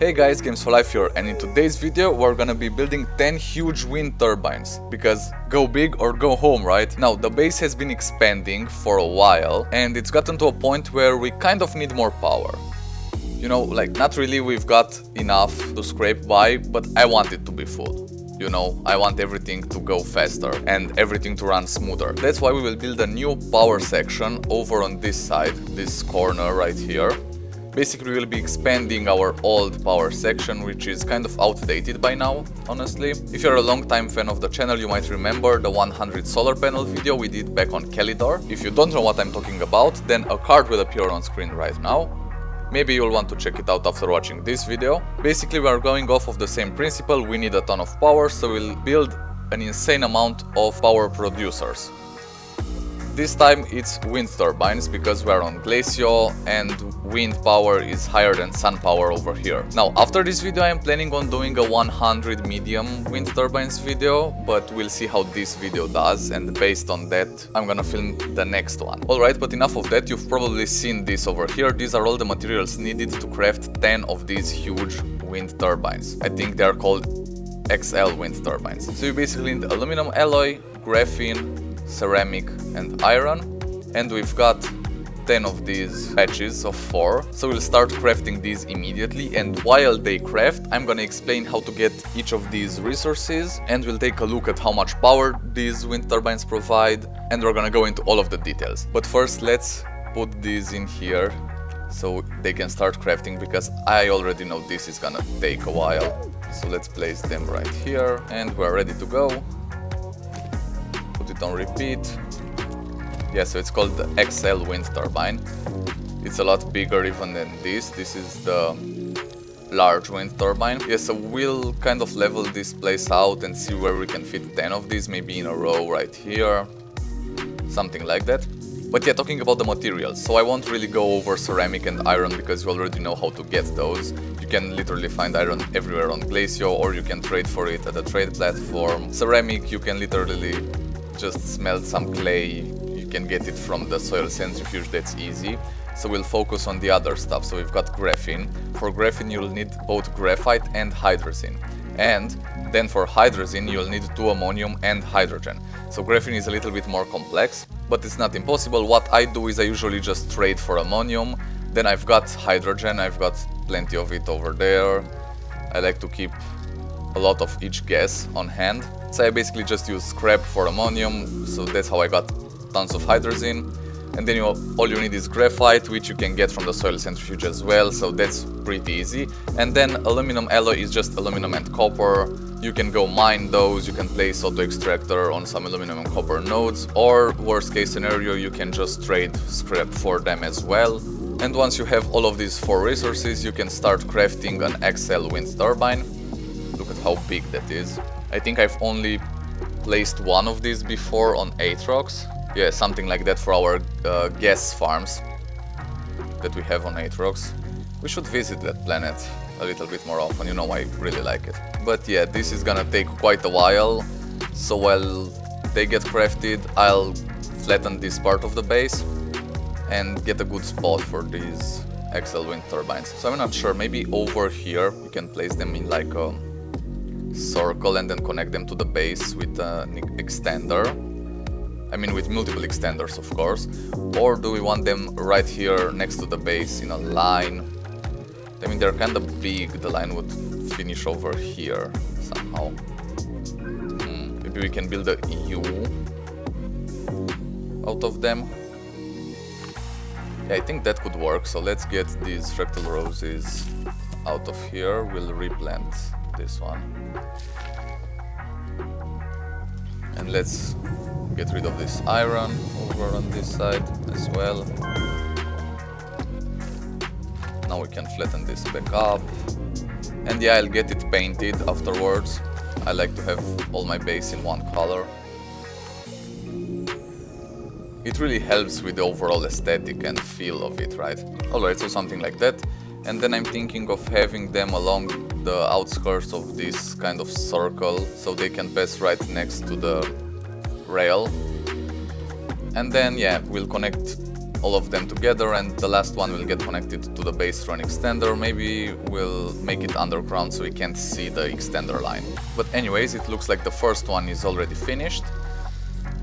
Hey guys, Games for Life here, and in today's video we're gonna be building 10 huge wind turbines, because go big or go home, right? Now, the base has been expanding for a while, and it's gotten to a point where we kind of need more power. You know, like, not really we've got enough to scrape by, but I want it to be full. You know, I want everything to go faster and everything to run smoother. That's why we will build a new power section over on this side, this corner right here. Basically, we'll be expanding our old power section, which is kind of outdated by now, honestly. If you're a long-time fan of the channel, you might remember the 100 solar panel video we did back on Kelidor. If you don't know what I'm talking about, then a card will appear on screen right now. Maybe you'll want to check it out after watching this video. Basically, we are going off of the same principle. We need a ton of power, so we'll build an insane amount of power producers. This time it's wind turbines, because we're on Glacio and wind power is higher than sun power over here. Now, after this video I am planning on doing a 100 medium wind turbines video, but we'll see how this video does, and based on that I'm gonna film the next one. Alright, but enough of that, you've probably seen this over here. These are all the materials needed to craft 10 of these huge wind turbines. I think they are called XL Wind Turbines. So you basically need aluminum alloy, graphene, ceramic and iron, and we've got 10 of these batches of 4, so we'll start crafting these immediately. And while they craft, I'm gonna explain how to get each of these resources, and we'll take a look at how much power these wind turbines provide, and we're gonna go into all of the details. But first, let's put these in here so they can start crafting, because I already know this is gonna take a while. So let's place them right here, and we're ready to go. Put it on repeat. Yeah, so it's called the XL Wind Turbine. It's a lot bigger even than this. This is the large wind turbine. Yeah, so we'll kind of level this place out and see where we can fit 10 of these, maybe in a row right here. Something like that. But yeah, talking about the materials, so I won't really go over ceramic and iron because you already know how to get those. You can literally find iron everywhere on Glacio, or you can trade for it at a trade platform. Ceramic, you can literally just smelt some clay, you can get it from the soil centrifuge, that's easy. So we'll focus on the other stuff. So we've got graphene. For graphene you'll need both graphite and hydrazine. And then for hydrazine you'll need 2 ammonium and hydrogen. So graphene is a little bit more complex, but it's not impossible. What I do is I usually just trade for ammonium. Then I've got hydrogen, I've got plenty of it over there. I like to keep a lot of each gas on hand. So I basically just use scrap for ammonium, so that's how I got tons of hydrazine. And then all you need is graphite, which you can get from the soil centrifuge as well, so that's pretty easy. And then aluminum alloy is just aluminum and copper. You can go mine those, you can place auto extractor on some aluminum and copper nodes, or worst case scenario, you can just trade scrap for them as well. And once you have all of these 4 resources, you can start crafting an XL wind turbine. Look at how big that is. I think I've only placed 1 of these before on Aatrox. Yeah, something like that for our gas farms that we have on Aatrox. We should visit that planet a little bit more often, you know, I really like it. But yeah, this is gonna take quite a while, so while they get crafted, I'll flatten this part of the base and get a good spot for these XL wind turbines. So I'm not sure, maybe over here we can place them in like a circle and then connect them to the base with an extender. I mean with multiple extenders, of course. Or do we want them right here next to the base in a line? I mean, they're kind of big, the line would finish over here somehow. Maybe we can build a U out of them. Yeah, I think that could work, so let's get these fractal roses out of here. We'll replant this one. And let's get rid of this iron over on this side as well. Now we can flatten this back up. And yeah, I'll get it painted afterwards. I like to have all my base in one color. It really helps with the overall aesthetic and feel of it, right? Alright, so something like that. And then I'm thinking of having them along the outskirts of this kind of circle, so they can pass right next to the rail. And then yeah, we'll connect all of them together, and the last one will get connected to the base through an extender. Maybe we'll make it underground so we can't see the extender line. But anyways, it looks like the first one is already finished.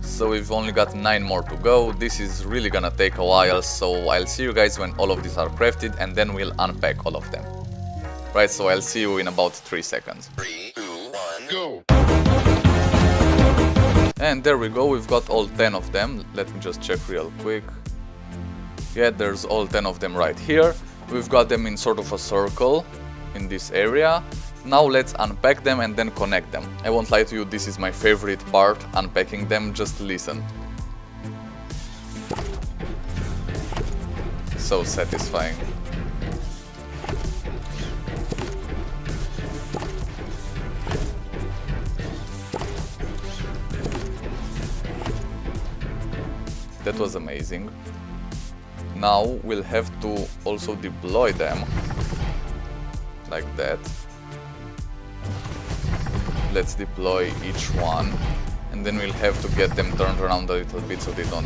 So we've only got 9 more to go. This is really gonna take a while, so I'll see you guys when all of these are crafted, and then we'll unpack all of them. Right, so I'll see you in about 3 seconds. 3, 2, 1, go! And there we go, we've got all 10 of them. Let me just check real quick. Yeah, there's all 10 of them right here. We've got them in sort of a circle in this area. Now let's unpack them and then connect them. I won't lie to you, this is my favorite part, unpacking them. Just listen. So satisfying. That was amazing. Now we'll have to also deploy them like that. Let's deploy each one, and then we'll have to get them turned around a little bit so they don't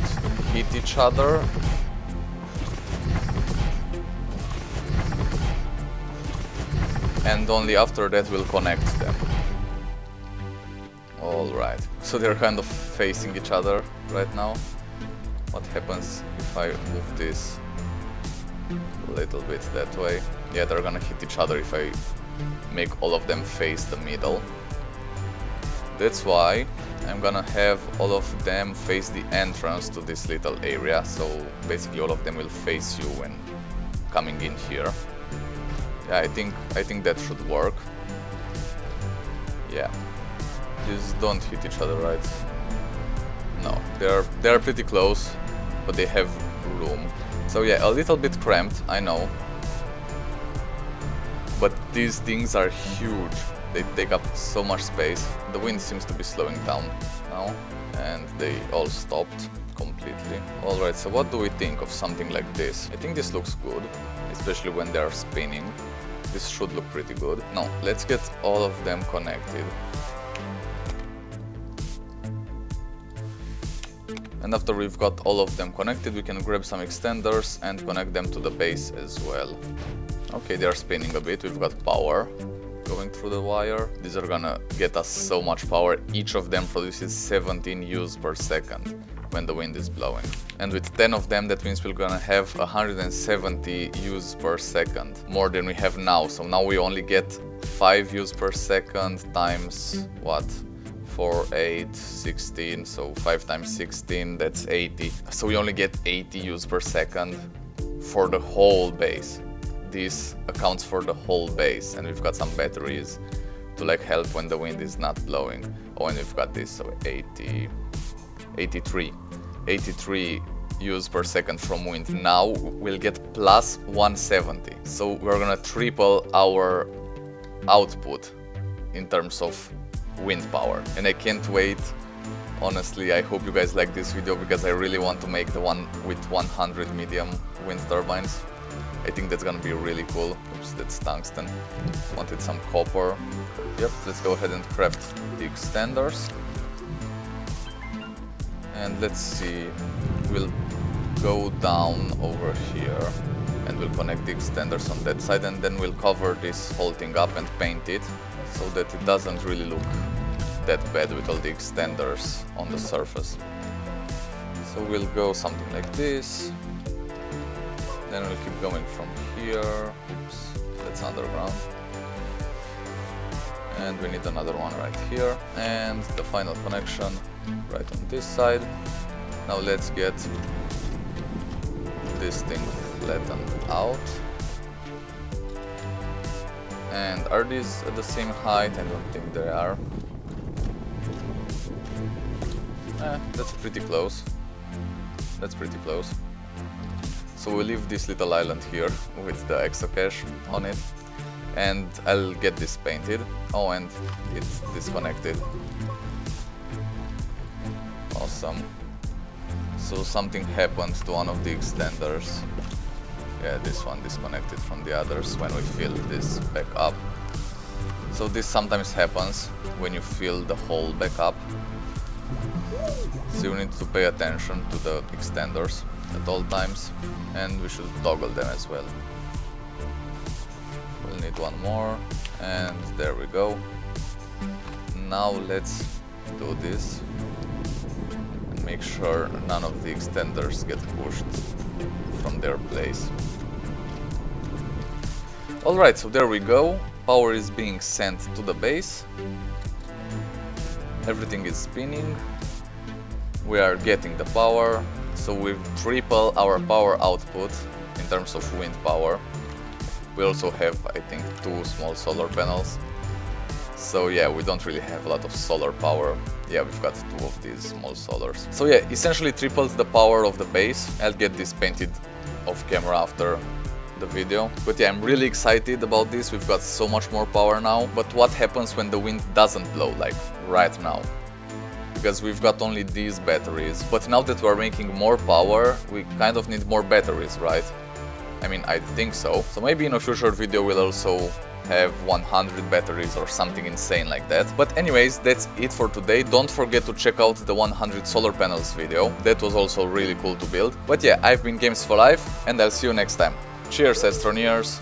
hit each other. And only after that we'll connect them. Alright, so they're kind of facing each other right now. What happens if I move this a little bit that way? Yeah, they're gonna hit each other if I make all of them face the middle. That's why I'm gonna have all of them face the entrance to this little area, so basically all of them will face you when coming in here. Yeah, I think that should work. Yeah. These don't hit each other, right? No, they're pretty close, but they have room. So yeah, a little bit cramped, I know. But these things are huge. They take up so much space. The wind seems to be slowing down now, and they all stopped completely. Alright, so what do we think of something like this? I think this looks good, especially when they are spinning. This should look pretty good. Now, let's get all of them connected. And after we've got all of them connected, we can grab some extenders and connect them to the base as well. Okay, they are spinning a bit. We've got power going through the wire. These are gonna get us so much power. Each of them produces 17 joules per second when the wind is blowing. And with 10 of them, that means we're gonna have 170 joules per second, more than we have now. So now we only get 5 joules per second times what? 4, 8, 16, so 5 times 16, that's 80. So we only get 80 joules per second for the whole base. This accounts for the whole base, and we've got some batteries to like help when the wind is not blowing. Oh, and we've got this, so 83 joules per second from wind. Now we'll get plus 170, so we're gonna triple our output in terms of wind power, and I can't wait. Honestly, I hope you guys like this video because I really want to make the one with 100 medium wind turbines. I think that's gonna be really cool. Oops, that's tungsten. Wanted some copper. Yep, let's go ahead and craft the extenders. And let's see, we'll go down over here and we'll connect the extenders on that side, and then we'll cover this whole thing up and paint it so that it doesn't really look that bad with all the extenders on the surface. So we'll go something like this. Then we'll keep going from here. Oops, that's underground. And we need another one right here. And the final connection right on this side. Now let's get this thing flattened out. And are these at the same height? I don't think they are. That's pretty close. That's pretty close. So we'll leave this little island here with the exocache on it, and I'll get this painted. Oh, and it's disconnected. Awesome. So something happened to one of the extenders. Yeah, this one disconnected from the others when we fill this back up. So this sometimes happens when you fill the hole back up. So you need to pay attention to the extenders. at all times, and we should toggle them as well. We'll need one more, and there we go. Now let's do this and make sure none of the extenders get pushed from their place. Alright, so there we go. Power is being sent to the base. Everything is spinning. We are getting the power, so we've tripled our power output in terms of wind power. We also have, I think, 2 small solar panels. So yeah, we don't really have a lot of solar power. Yeah, we've got 2 of these small solars. So yeah, essentially tripled the power of the base. I'll get this painted off camera after the video. But yeah, I'm really excited about this. We've got so much more power now. But what happens when the wind doesn't blow, like right now? Because we've got only these batteries. But now that we're making more power, we kind of need more batteries, right? I mean, I think so. So maybe in a future video we'll also have 100 batteries or something insane like that. But anyways, that's it for today. Don't forget to check out the 100 solar panels video. That was also really cool to build. But yeah, I've been Games for Life, and I'll see you next time. Cheers, Astroneers!